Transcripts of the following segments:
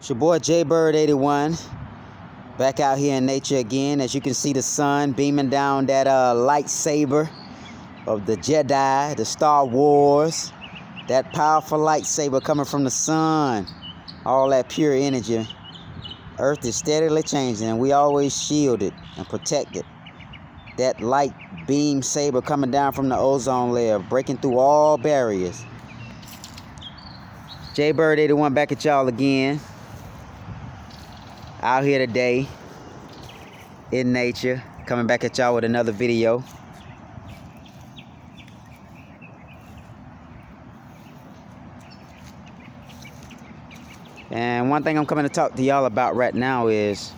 It's your boy Jaybird81 back out here in nature again. As you can see, the sun beaming down that lightsaber of the Jedi, the Star Wars. That powerful lightsaber coming from the sun. All that pure energy. Earth is steadily changing, and we always shield it and protect it. That light beam saber coming down from the ozone layer, breaking through all barriers. Jaybird81 back at y'all again. Out here today in nature, coming back at y'all with another video. And one thing I'm coming to talk to y'all about right now is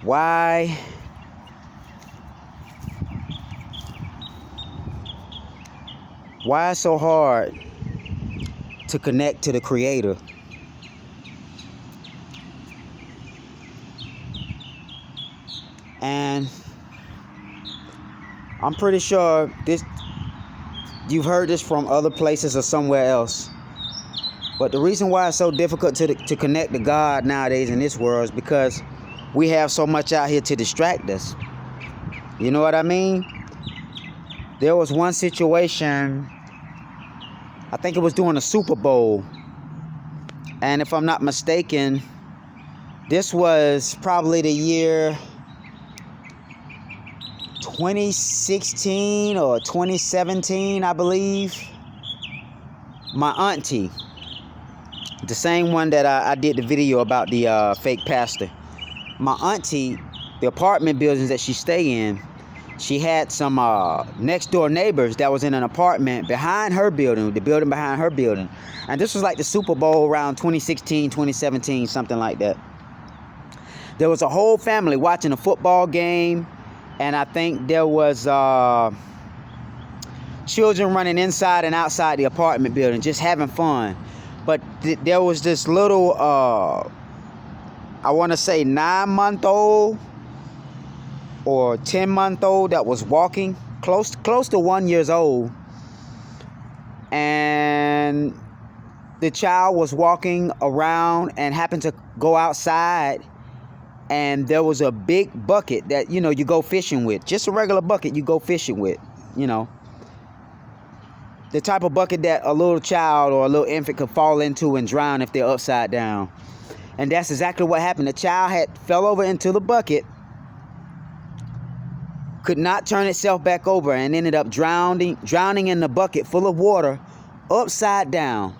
why it's so hard to connect to the Creator. And I'm pretty sure you've heard this from other places or somewhere else. But the reason why it's so difficult to connect to God nowadays in this world is because we have so much out here to distract us. You know what I mean? There was one situation, I think it was during the Super Bowl. And if I'm not mistaken, this was probably the year 2016 or 2017, I believe. My auntie, the same one that I did the video about the fake pastor. My auntie, the apartment buildings that she stay in, she had some next door neighbors that was in an apartment behind her building, the building behind her building. And this was like the Super Bowl around 2016, 2017, something like that. There was a whole family watching a football game. And I think there was children running inside and outside the apartment building, just having fun. But there was this little, I want to say 9-month-old or 10-month-old that was walking, close to 1 year old. And the child was walking around and happened to go outside. And there was a big bucket that, you go fishing with. Just a regular bucket you go fishing with, The type of bucket that a little child or a little infant could fall into and drown if they're upside down. And that's exactly what happened. The child fell over into the bucket, could not turn itself back over, and ended up drowning in the bucket full of water, upside down,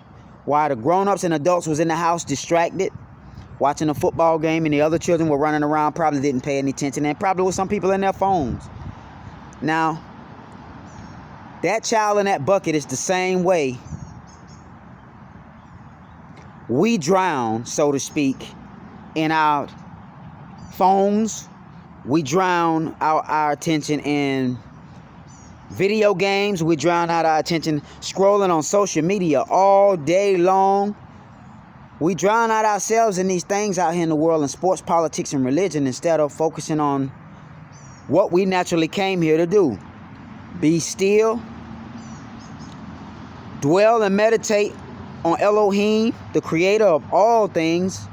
while the grown-ups and adults was in the house distracted, watching a football game, and the other children were running around, probably didn't pay any attention, and probably with some people in their phones. Now, that child in that bucket is the same way we drown, so to speak, in our phones. We drown our attention in video games. We drown out our attention scrolling on social media all day long. We drown out ourselves in these things out here in the world, in sports, politics, and religion, instead of focusing on what we naturally came here to do. Be still, dwell and meditate on Elohim, the creator of all things,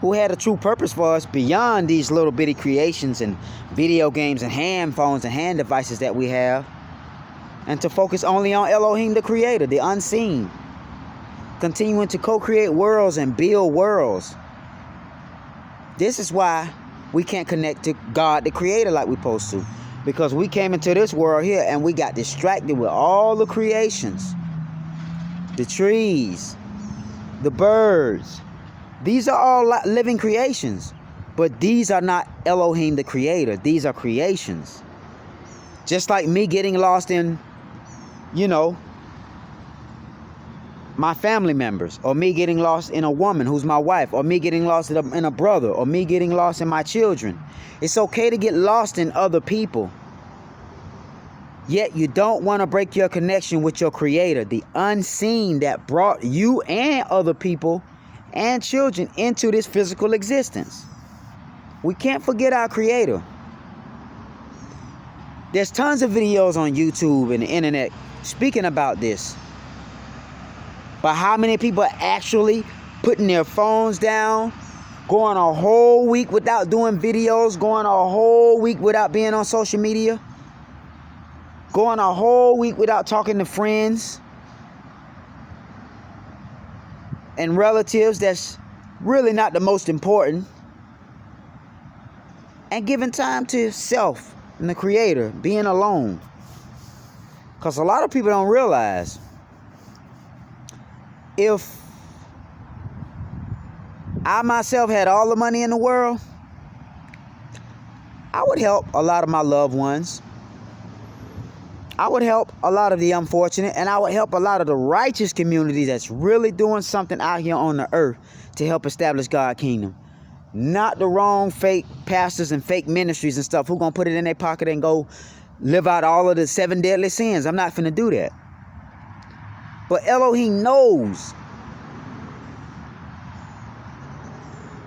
who had a true purpose for us beyond these little bitty creations and video games and hand phones and hand devices that we have, and to focus only on Elohim, the creator, the unseen. Continuing to co-create worlds and build worlds. This is why we can't connect to God, the Creator, like we're supposed to. Because we came into this world here and we got distracted with all the creations. The trees, the birds. These are all living creations. But these are not Elohim, the Creator. These are creations. Just like me getting lost in, my family members, or me getting lost in a woman who's my wife, or me getting lost in a brother, or me getting lost in my children. It's okay to get lost in other people. Yet you don't want to break your connection with your Creator, the unseen that brought you and other people and children into this physical existence. We can't forget our Creator. There's tons of videos on YouTube and the internet speaking about this. But how many people are actually putting their phones down, going a whole week without doing videos, going a whole week without being on social media, going a whole week without talking to friends and relatives that's really not the most important, and giving time to self and the Creator, being alone? Because a lot of people don't realize, if I myself had all the money in the world, I would help a lot of my loved ones. I would help a lot of the unfortunate, and I would help a lot of the righteous community that's really doing something out here on the earth to help establish God's kingdom. Not the wrong fake pastors and fake ministries and stuff who gonna put it in their pocket and go live out all of the 7 deadly sins. I'm not finna do that. But Elohim knows.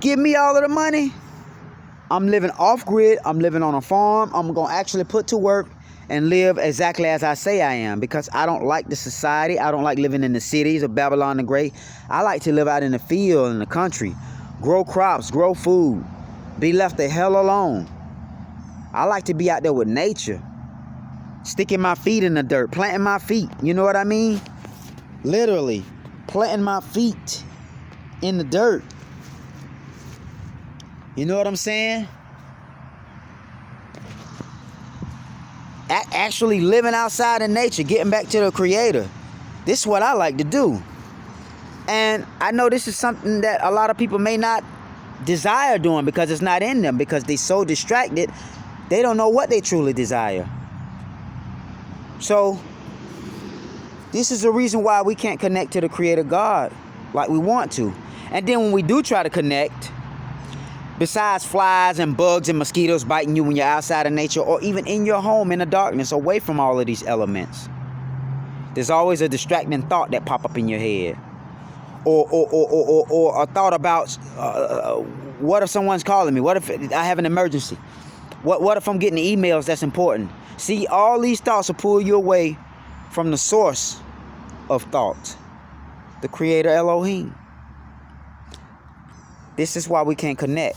Give me all of the money. I'm living off grid. I'm living on a farm. I'm gonna actually put to work and live exactly as I say I am, because I don't like the society. I don't like living in the cities of Babylon the Great. I like to live out in the field, in the country, grow crops, grow food, be left the hell alone. I like to be out there with nature, sticking my feet in the dirt, planting my feet. You know what I mean? Literally planting my feet in the dirt. You know what I'm saying? Actually living outside in nature, getting back to the Creator. This is what I like to do. And I know this is something that a lot of people may not desire doing because it's not in them, because they're so distracted, they don't know what they truly desire. So this is the reason why we can't connect to the Creator God like we want to. And then when we do try to connect, besides flies and bugs and mosquitoes biting you when you're outside in nature, or even in your home in the darkness, away from all of these elements, there's always a distracting thought that pop up in your head. Or a thought about, what if someone's calling me? What if I have an emergency? What if I'm getting emails that's important? See, all these thoughts will pull you away from the source of thought, the Creator Elohim. This is why we can't connect.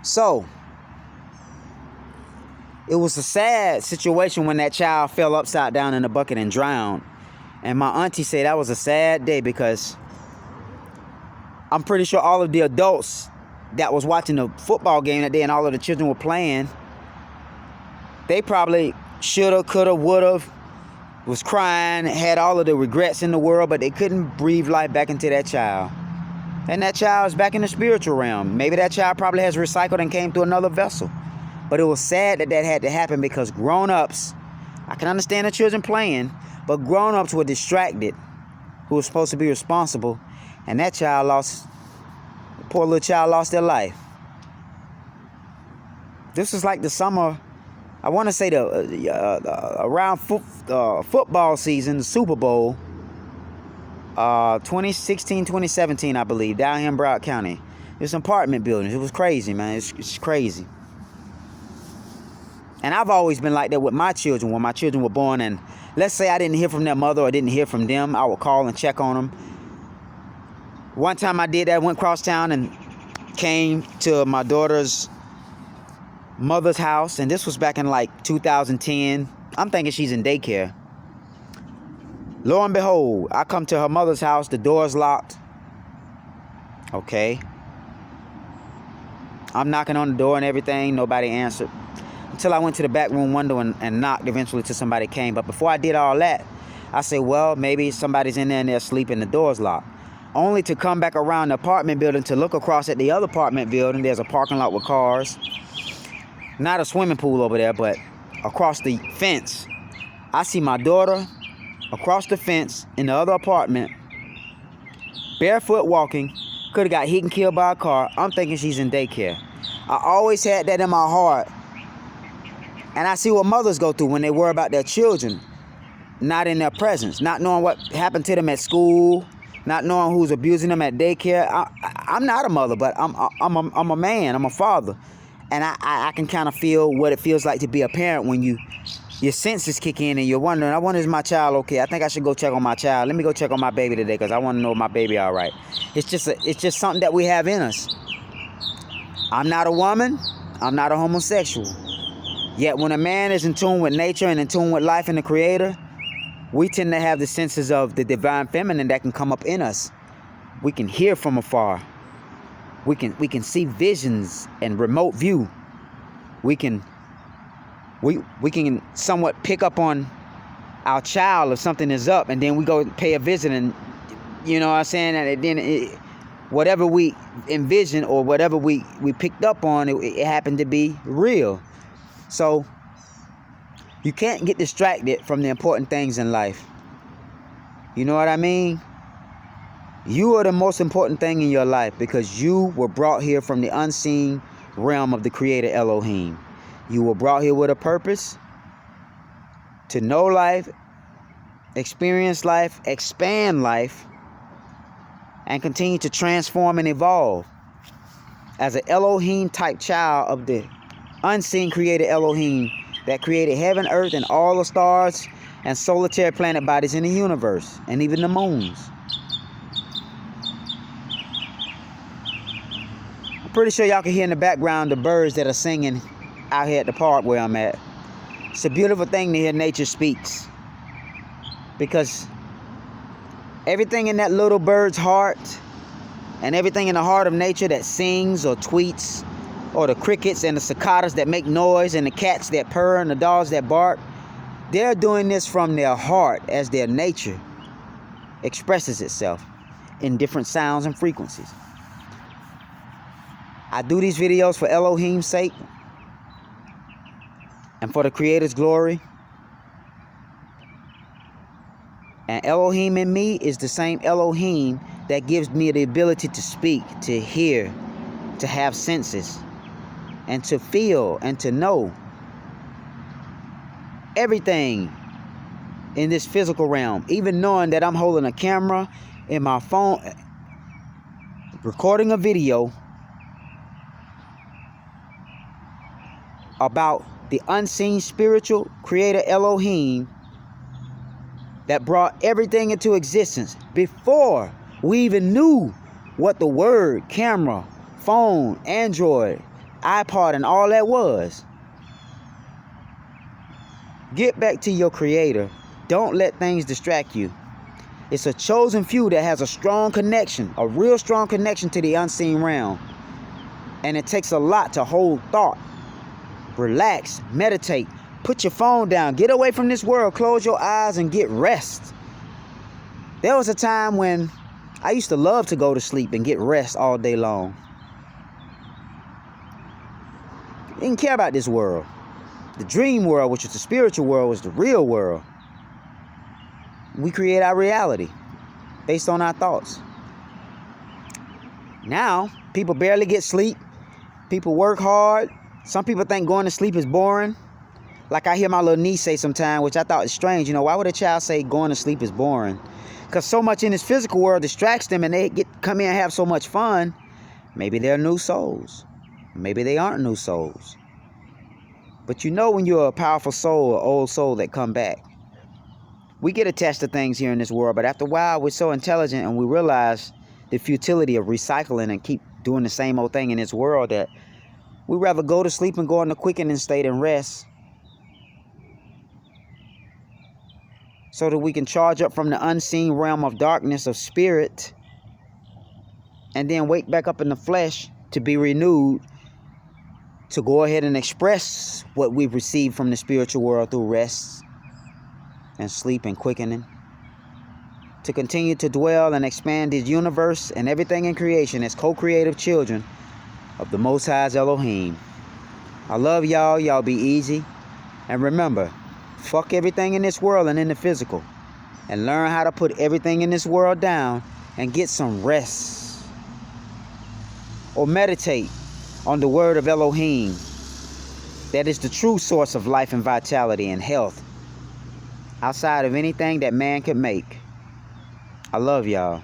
So, it was a sad situation when that child fell upside down in the bucket and drowned. And my auntie said that was a sad day, because I'm pretty sure all of the adults that was watching the football game that day and all of the children were playing, they probably shoulda, coulda, woulda, was crying, had all of the regrets in the world, but they couldn't breathe life back into that child. And that child is back in the spiritual realm. Maybe that child probably has recycled and came through another vessel. But it was sad that that had to happen, because grown-ups, I can understand the children playing, but grown-ups were distracted, who were supposed to be responsible, and that child lost, the poor little child lost their life. This was like the summer, I want to say around football season, the Super Bowl, 2016, 2017, I believe, down here in Broward County. There's apartment buildings. It was crazy, man. It's crazy. And I've always been like that with my children. When my children were born, and let's say I didn't hear from their mother or didn't hear from them, I would call and check on them. One time I did that, went across town and came to my daughter's mother's house, and this was back in like 2010. I'm thinking she's in daycare. Lo and behold, I come to her mother's house, the door's locked. Okay. I'm knocking on the door and everything, nobody answered. Until I went to the back room window and knocked eventually till somebody came. But before I did all that, I said, well, maybe somebody's in there and they're asleep and the door's locked. Only to come back around the apartment building to look across at the other apartment building. There's a parking lot with cars. Not a swimming pool over there, but across the fence, I see my daughter across the fence in the other apartment, barefoot walking, could have got hit and killed by a car. I'm thinking she's in daycare. I always had that in my heart. And I see what mothers go through when they worry about their children not in their presence, not knowing what happened to them at school, not knowing who's abusing them at daycare. I'm not a mother, but I'm a man. I'm a father. And I can kind of feel what it feels like to be a parent when you your senses kick in and you're wondering, I wonder, is my child okay? I think I should go check on my child. Let me go check on my baby today because I want to know if my baby all right. It's just something that we have in us. I'm not a woman. I'm not a homosexual. Yet when a man is in tune with nature and in tune with life and the Creator, we tend to have the senses of the divine feminine that can come up in us. We can hear from afar. We can see visions and remote view. We can somewhat pick up on our child if something is up, and then we go pay a visit, and you know what I'm saying, and then whatever we envisioned or whatever we picked up on, it happened to be real. So you can't get distracted from the important things in life. You know what I mean? You are the most important thing in your life because you were brought here from the unseen realm of the Creator Elohim. You were brought here with a purpose to know life, experience life, expand life, and continue to transform and evolve as an Elohim type child of the unseen Creator Elohim that created heaven, earth, and all the stars and solitary planet bodies in the universe, and even the moons. I'm pretty sure y'all can hear in the background the birds that are singing out here at the park where I'm at. It's a beautiful thing to hear nature speaks, because everything in that little bird's heart and everything in the heart of nature that sings or tweets, or the crickets and the cicadas that make noise and the cats that purr and the dogs that bark, they're doing this from their heart as their nature expresses itself in different sounds and frequencies. I do these videos for Elohim's sake and for the Creator's glory. And Elohim in me is the same Elohim that gives me the ability to speak, to hear, to have senses, and to feel and to know everything in this physical realm. Even knowing that I'm holding a camera in my phone, recording a video about the unseen spiritual Creator Elohim that brought everything into existence before we even knew what the word camera, phone, Android, iPod, and all that was. Get back to your Creator. Don't let things distract you. It's a chosen few that has a strong connection, a real strong connection to the unseen realm. And it takes a lot to hold thought. Relax, meditate, put your phone down, get away from this world, close your eyes and get rest. There was a time when I used to love to go to sleep and get rest all day long. I didn't care about this world. The dream world, which is the spiritual world, was the real world. We create our reality based on our thoughts. Now, people barely get sleep. People work hard. Some people think going to sleep is boring. Like I hear my little niece say sometimes, which I thought is strange. You know, why would a child say going to sleep is boring? Because so much in this physical world distracts them and they come in and have so much fun. Maybe they're new souls. Maybe they aren't new souls. But you know when you're a powerful soul, or old soul that come back. We get attached to things here in this world, but after a while we're so intelligent and we realize the futility of recycling and keep doing the same old thing in this world that we'd rather go to sleep and go in the quickening state and rest so that we can charge up from the unseen realm of darkness of spirit and then wake back up in the flesh to be renewed, to go ahead and express what we've received from the spiritual world through rest and sleep and quickening, to continue to dwell and expand this universe and everything in creation as co-creative children of the Most High's Elohim. I love y'all. Y'all be easy. And remember, fuck everything in this world and in the physical. And learn how to put everything in this world down and get some rest. Or meditate on the word of Elohim. That is the true source of life and vitality and health outside of anything that man could make. I love y'all.